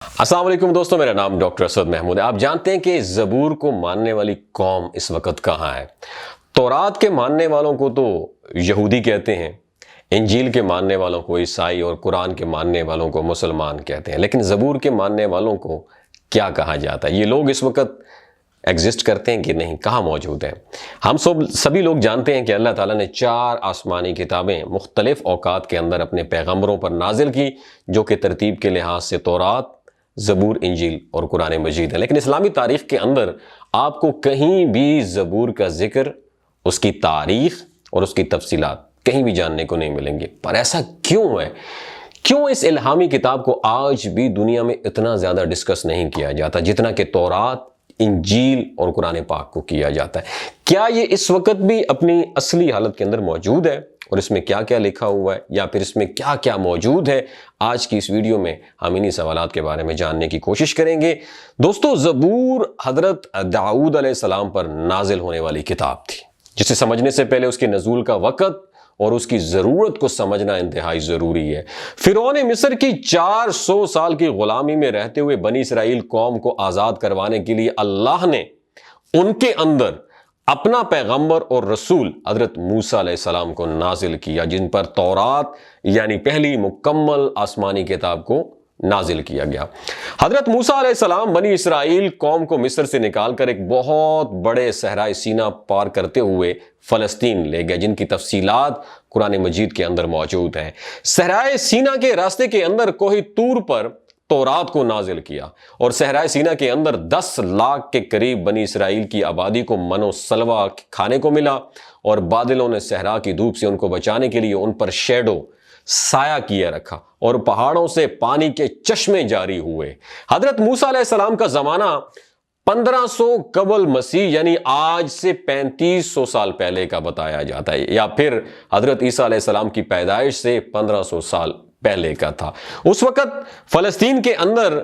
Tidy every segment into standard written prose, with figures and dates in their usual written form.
السلام علیکم دوستو، میرا نام ڈاکٹر اسد محمود ہے۔ آپ جانتے ہیں کہ زبور کو ماننے والی قوم اس وقت کہاں ہے؟ تورات کے ماننے والوں کو تو یہودی کہتے ہیں، انجیل کے ماننے والوں کو عیسائی اور قرآن کے ماننے والوں کو مسلمان کہتے ہیں، لیکن زبور کے ماننے والوں کو کیا کہا جاتا ہے؟ یہ لوگ اس وقت ایگزسٹ کرتے ہیں کہ نہیں؟ کہاں موجود ہیں؟ ہم سبھی لوگ جانتے ہیں کہ اللہ تعالیٰ نے 4 آسمانی کتابیں مختلف اوقات کے اندر اپنے پیغمبروں پر نازل کی، جو کہ ترتیب کے لحاظ سے تورات، زبور، انجیل اور قرآن مجید ہے۔ لیکن اسلامی تاریخ کے اندر آپ کو کہیں بھی زبور کا ذکر، اس کی تاریخ اور اس کی تفصیلات کہیں بھی جاننے کو نہیں ملیں گے۔ پر ایسا کیوں ہے؟ کیوں اس الہامی کتاب کو آج بھی دنیا میں اتنا زیادہ ڈسکس نہیں کیا جاتا جتنا کہ تورات، انجیل اور قرآن پاک کو کیا جاتا ہے؟ کیا یہ اس وقت بھی اپنی اصلی حالت کے اندر موجود ہے؟ اور اس میں کیا کیا لکھا ہوا ہے، یا پھر اس میں کیا کیا موجود ہے؟ آج کی اس ویڈیو میں ہم انہی سوالات کے بارے میں جاننے کی کوشش کریں گے۔ دوستو، زبور حضرت داؤد علیہ السلام پر نازل ہونے والی کتاب تھی، جسے سمجھنے سے پہلے اس کے نزول کا وقت اور اس کی ضرورت کو سمجھنا انتہائی ضروری ہے۔ فرعون مصر کی 400 سال کی غلامی میں رہتے ہوئے بنی اسرائیل قوم کو آزاد کروانے کے لیے اللہ نے ان کے اندر اپنا پیغمبر اور رسول حضرت موسیٰ علیہ السلام کو نازل کیا، جن پر تورات یعنی پہلی مکمل آسمانی کتاب کو نازل کیا گیا۔ حضرت موسیٰ علیہ السلام بنی اسرائیل قوم کو مصر سے نکال کر ایک بہت بڑے صحرائے سینا پار کرتے ہوئے فلسطین لے گئے، جن کی تفصیلات قرآن مجید کے اندر موجود ہیں۔ صحرائے سینا کے راستے کے اندر کوہ طور پر تورات کو نازل کیا، اور صحرائے سینا کے اندر 10 لاکھ کے قریب بنی اسرائیل کی آبادی کو من و سلوہ کھانے کو ملا، اور بادلوں نے صحرا کی دھوپ سے ان کو بچانے کے لیے ان پر شیڈو، سایہ کیے رکھا، اور پہاڑوں سے پانی کے چشمے جاری ہوئے۔ حضرت موسیٰ علیہ السلام کا زمانہ 1500 قبل مسیح یعنی آج سے 3500 سال پہلے کا بتایا جاتا ہے، یا پھر حضرت عیسیٰ علیہ السلام کی پیدائش سے 1500 سال پہلے کا تھا۔ اس وقت فلسطین کے اندر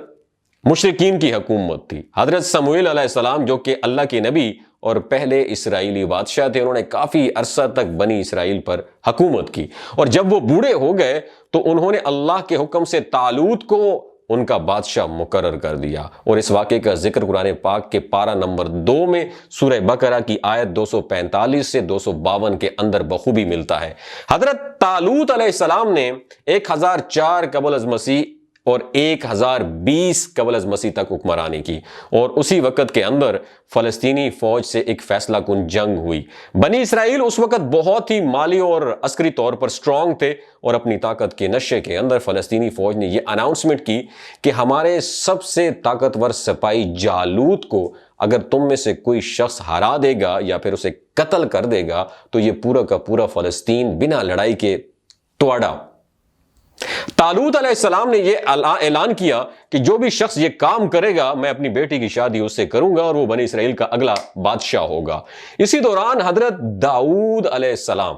مشرکین کی حکومت تھی۔ حضرت سموئیل علیہ السلام، جو کہ اللہ کے نبی اور پہلے اسرائیلی بادشاہ تھے، انہوں نے کافی عرصہ تک بنی اسرائیل پر حکومت کی، اور جب وہ بوڑھے ہو گئے تو انہوں نے اللہ کے حکم سے طالوت کو ان کا بادشاہ مقرر کر دیا، اور اس واقعے کا ذکر قرآن پاک کے پارہ نمبر 2 میں سورہ بقرہ کی آیت 245 سے 252 کے اندر بخوبی ملتا ہے۔ حضرت طالوت علیہ السلام نے 1004 قبل از مسیح اور 1020 قبل از مسیح تک حکمرانی کی، اور اسی وقت کے اندر فلسطینی فوج سے ایک فیصلہ کن جنگ ہوئی۔ بنی اسرائیل اس وقت بہت ہی مالی اور عسکری طور پر سٹرونگ تھے، اور اپنی طاقت کے نشے کے اندر فلسطینی فوج نے یہ اناؤنسمنٹ کی کہ ہمارے سب سے طاقتور سپاہی جالوت کو اگر تم میں سے کوئی شخص ہرا دے گا یا پھر اسے قتل کر دے گا تو یہ پورا کا پورا فلسطین بنا لڑائی کے توڑا۔ طالوت علیہ السلام نے یہ اعلان کیا کہ جو بھی شخص یہ کام کرے گا، میں اپنی بیٹی کی شادی اس سے کروں گا، اور وہ بنی اسرائیل کا اگلا بادشاہ ہوگا۔ اسی دوران حضرت داؤد علیہ السلام،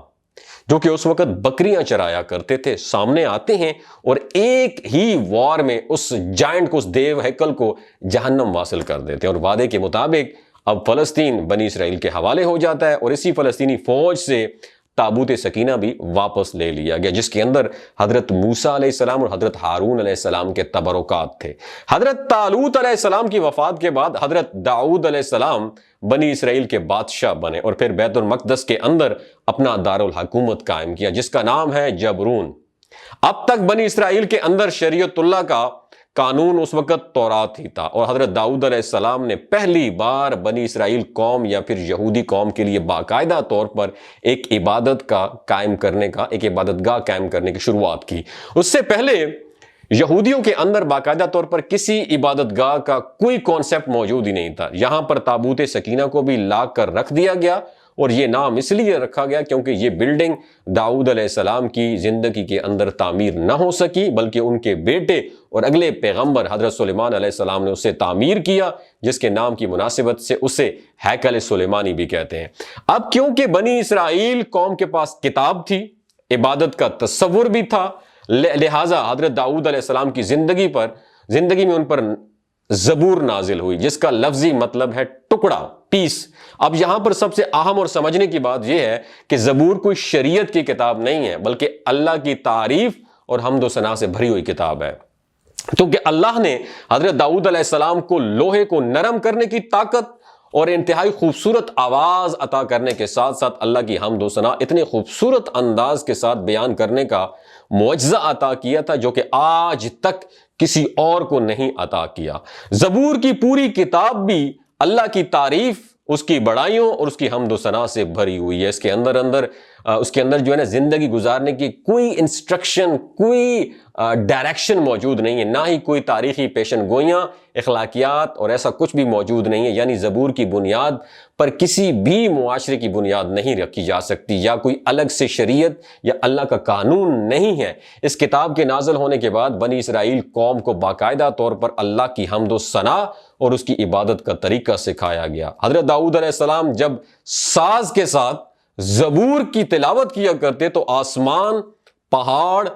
جو کہ اس وقت بکریاں چرایا کرتے تھے، سامنے آتے ہیں اور ایک ہی وار میں اس جائنٹ کو، اس دیو ہیکل کو جہنم واصل کر دیتے ہیں، اور وعدے کے مطابق اب فلسطین بنی اسرائیل کے حوالے ہو جاتا ہے، اور اسی فلسطینی فوج سے تابوت سکینہ بھی واپس لے لیا گیا، جس کے اندر حضرت موسیٰ علیہ السلام اور حضرت ہارون علیہ السلام کے تبرکات تھے۔ حضرت طالوت علیہ السلام کی وفات کے بعد حضرت داؤد علیہ السلام بنی اسرائیل کے بادشاہ بنے، اور پھر بیت المقدس کے اندر اپنا دارالحکومت قائم کیا، جس کا نام ہے جبرون۔ اب تک بنی اسرائیل کے اندر شریعت اللہ کا قانون اس وقت تورات ہی تھا، اور حضرت داؤد علیہ السلام نے پہلی بار بنی اسرائیل قوم یا پھر یہودی قوم کے لیے باقاعدہ طور پر ایک عبادت گاہ قائم کرنے کی شروعات کی۔ اس سے پہلے یہودیوں کے اندر باقاعدہ طور پر کسی عبادت گاہ کا کوئی کانسیپٹ موجود ہی نہیں تھا۔ یہاں پر تابوت سکینہ کو بھی لا کر رکھ دیا گیا، اور یہ نام اس لیے رکھا گیا کیونکہ یہ بلڈنگ داؤد علیہ السلام کی زندگی کے اندر تعمیر نہ ہو سکی، بلکہ ان کے بیٹے اور اگلے پیغمبر حضرت سلیمان علیہ السلام نے اسے تعمیر کیا، جس کے نام کی مناسبت سے اسے ہیکل سلیمانی بھی کہتے ہیں۔ اب کیونکہ بنی اسرائیل قوم کے پاس کتاب تھی، عبادت کا تصور بھی تھا، لہٰذا حضرت داؤد علیہ السلام کی زندگی میں ان پر زبور نازل ہوئی، جس کا لفظی مطلب ہے ٹکڑا، پیس۔ اب یہاں پر سب سے اہم اور سمجھنے کی بات یہ ہے کہ زبور کوئی شریعت کی کتاب نہیں ہے، بلکہ اللہ کی تعریف اور حمد و ثنا سے بھری ہوئی کتاب ہے۔ تو کہ اللہ نے حضرت داؤد علیہ السلام کو لوہے کو نرم کرنے کی طاقت اور انتہائی خوبصورت آواز عطا کرنے کے ساتھ ساتھ اللہ کی حمد و ثنا اتنے خوبصورت انداز کے ساتھ بیان کرنے کا معجزہ عطا کیا تھا جو کہ آج تک کسی اور کو نہیں عطا کیا۔ زبور کی پوری کتاب بھی اللہ کی تعریف، اس کی بڑائیوں اور اس کی حمد و ثنا سے بھری ہوئی ہے۔ اس کے اندر جو ہے نا زندگی گزارنے کی کوئی انسٹرکشن، کوئی ڈائریکشن موجود نہیں ہے، نہ ہی کوئی تاریخی پیشن گوئیاں، اخلاقیات اور ایسا کچھ بھی موجود نہیں ہے۔ یعنی زبور کی بنیاد پر کسی بھی معاشرے کی بنیاد نہیں رکھی جا سکتی، یا کوئی الگ سے شریعت یا اللہ کا قانون نہیں ہے۔ اس کتاب کے نازل ہونے کے بعد بنی اسرائیل قوم کو باقاعدہ طور پر اللہ کی حمد و ثنا اور اس کی عبادت کا طریقہ سکھایا گیا۔ حضرت داؤد علیہ السلام جب ساز کے ساتھ زبور کی تلاوت کیا کرتے تو آسمان، پہاڑ،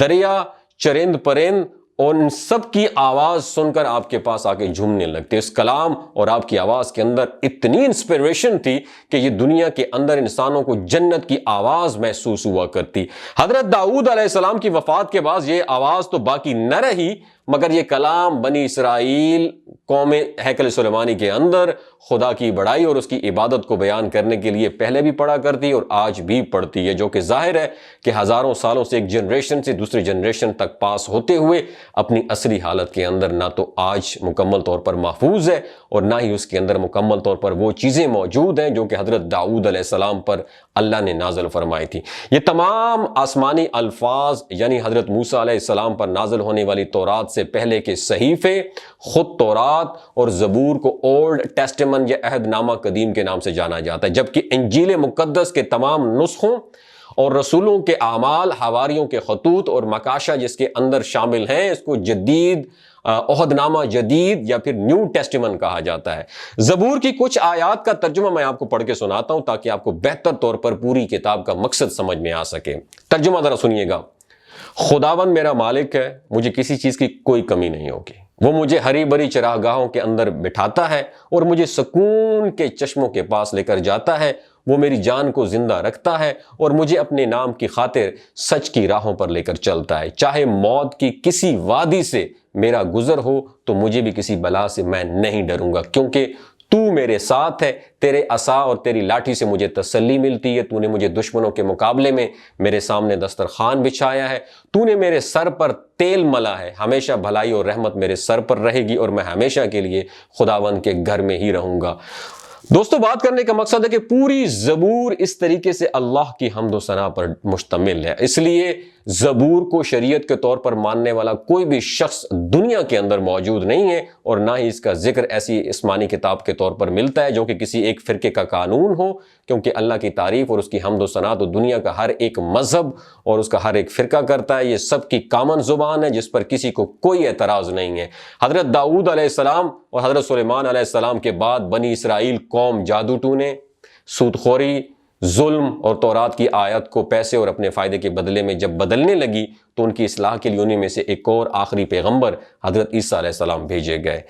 دریا، چرند پرند اور ان سب کی آواز سن کر آپ کے پاس آ کے جھومنے لگتے۔ اس کلام اور آپ کی آواز کے اندر اتنی انسپریشن تھی کہ یہ دنیا کے اندر انسانوں کو جنت کی آواز محسوس ہوا کرتی۔ حضرت داؤد علیہ السلام کی وفات کے بعد یہ آواز تو باقی نہ رہی، مگر یہ کلام بنی اسرائیل قوم ہیکل سلیمانی کے اندر خدا کی بڑائی اور اس کی عبادت کو بیان کرنے کے لیے پہلے بھی پڑھا کرتی اور آج بھی پڑھتی ہے، جو کہ ظاہر ہے کہ ہزاروں سالوں سے ایک جنریشن سے دوسری جنریشن تک پاس ہوتے ہوئے اپنی اصلی حالت کے اندر نہ تو آج مکمل طور پر محفوظ ہے اور نہ ہی اس کے اندر مکمل طور پر وہ چیزیں موجود ہیں جو کہ حضرت داؤد علیہ السلام پر اللہ نے نازل فرمائی تھی۔ یہ تمام آسمانی الفاظ یعنی حضرت موسیٰ علیہ السلام پر نازل ہونے والی تورات سے پہلے کے صحیفے، خود تورات اور زبور کو اولڈ ٹیسٹمنٹ یا عہد نامہ قدیم کے نام سے جانا جاتا ہے، جبکہ انجیل مقدس کے تمام نسخوں اور رسولوں کے اعمال، حواریوں کے خطوط اور مکاشہ جس کے اندر شامل ہیں، اس کو جدید عہد نامہ جدید یا پھر نیو ٹیسٹمنٹ کہا جاتا ہے۔ زبور کی کچھ آیات کا ترجمہ میں آپ کو پڑھ کے سناتا ہوں تاکہ آپ کو بہتر طور پر پوری کتاب کا مقصد سمجھ میں آ سکے۔ ترجمہ ذرا سنیے گا۔ خداوند میرا مالک ہے، مجھے کسی چیز کی کوئی کمی نہیں ہوگی۔ وہ مجھے ہری بھری چراگاہوں کے اندر بٹھاتا ہے اور مجھے سکون کے چشموں کے پاس لے کر جاتا ہے۔ وہ میری جان کو زندہ رکھتا ہے اور مجھے اپنے نام کی خاطر سچ کی راہوں پر لے کر چلتا ہے۔ چاہے موت کی کسی وادی سے میرا گزر ہو تو مجھے بھی کسی بلا سے میں نہیں ڈروں گا، کیونکہ تو میرے ساتھ ہے۔ تیرے عصا اور تیری لاٹھی سے مجھے تسلی ملتی ہے۔ تو نے مجھے دشمنوں کے مقابلے میں میرے سامنے دسترخوان بچھایا ہے۔ تو نے میرے سر پر تیل ملا ہے۔ ہمیشہ بھلائی اور رحمت میرے سر پر رہے گی اور میں ہمیشہ کے لیے خداوند کے گھر میں ہی رہوں گا۔ دوستو، بات کرنے کا مقصد ہے کہ پوری زبور اس طریقے سے اللہ کی حمد و ثنا پر مشتمل ہے۔ اس لیے زبور کو شریعت کے طور پر ماننے والا کوئی بھی شخص دنیا کے اندر موجود نہیں ہے، اور نہ ہی اس کا ذکر ایسی آسمانی کتاب کے طور پر ملتا ہے جو کہ کسی ایک فرقے کا قانون ہو، کیونکہ اللہ کی تعریف اور اس کی حمد و ثنا تو دنیا کا ہر ایک مذہب اور اس کا ہر ایک فرقہ کرتا ہے۔ یہ سب کی کامن زبان ہے جس پر کسی کو کوئی اعتراض نہیں ہے۔ حضرت داؤد علیہ السلام اور حضرت سلیمان علیہ السلام کے بعد بنی اسرائیل قوم جادو ٹونے، سود خوری، ظلم اور تورات کی آیت کو پیسے اور اپنے فائدے کے بدلے میں جب بدلنے لگی تو ان کی اصلاح کے لیے انہیں میں سے ایک اور آخری پیغمبر حضرت عیسیٰ علیہ السلام بھیجے گئے،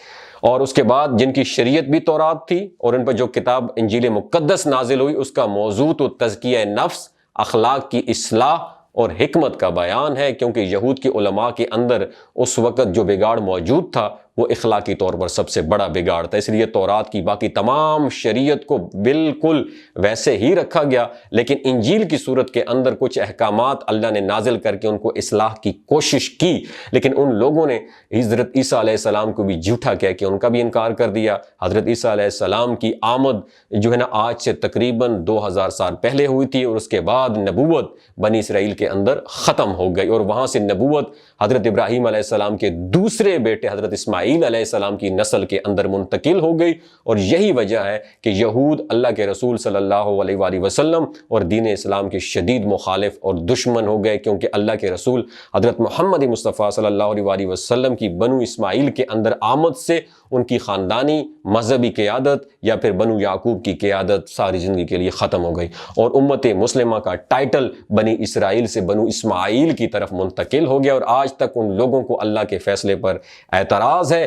اور اس کے بعد جن کی شریعت بھی تورات تھی اور ان پر جو کتاب انجیل مقدس نازل ہوئی اس کا موضوع تو تزکیہ نفس، اخلاق کی اصلاح اور حکمت کا بیان ہے، کیونکہ یہود کے علماء کے اندر اس وقت جو بگاڑ موجود تھا وہ اخلاقی طور پر سب سے بڑا بگاڑ تھا۔ اس لیے تورات کی باقی تمام شریعت کو بالکل ویسے ہی رکھا گیا، لیکن انجیل کی صورت کے اندر کچھ احکامات اللہ نے نازل کر کے ان کو اصلاح کی کوشش کی، لیکن ان لوگوں نے حضرت عیسیٰ علیہ السلام کو بھی جھوٹا کہہ کے ان کا بھی انکار کر دیا۔ حضرت عیسیٰ علیہ السلام کی آمد جو ہے نا آج سے تقریباً 2000 سال پہلے ہوئی تھی، اور اس کے بعد نبوت بنی اسرائیل کے اندر ختم ہو گئی، اور وہاں سے نبوت حضرت ابراہیم علیہ السلام کے دوسرے بیٹے حضرت اسماعیل علیہ السلام کی نسل کے اندر منتقل ہو گئی۔ اور یہی وجہ ہے کہ یہود اللہ کے رسول صلی اللہ علیہ وآلہ وسلم اور دین اسلام کے شدید مخالف اور دشمن ہو گئے، کیونکہ اللہ کے رسول حضرت محمد مصطفیٰ صلی اللہ علیہ وآلہ وسلم کی بنو اسماعیل کے اندر آمد سے ان کی خاندانی مذہبی قیادت یا پھر بنو یعقوب کی قیادت ساری زندگی کے لیے ختم ہو گئی، اور امت مسلمہ کا ٹائٹل بنی اسرائیل سے بنو اسماعیل کی طرف منتقل ہو گیا، اور آج تک ان لوگوں کو اللہ کے فیصلے پر اعتراض ہے۔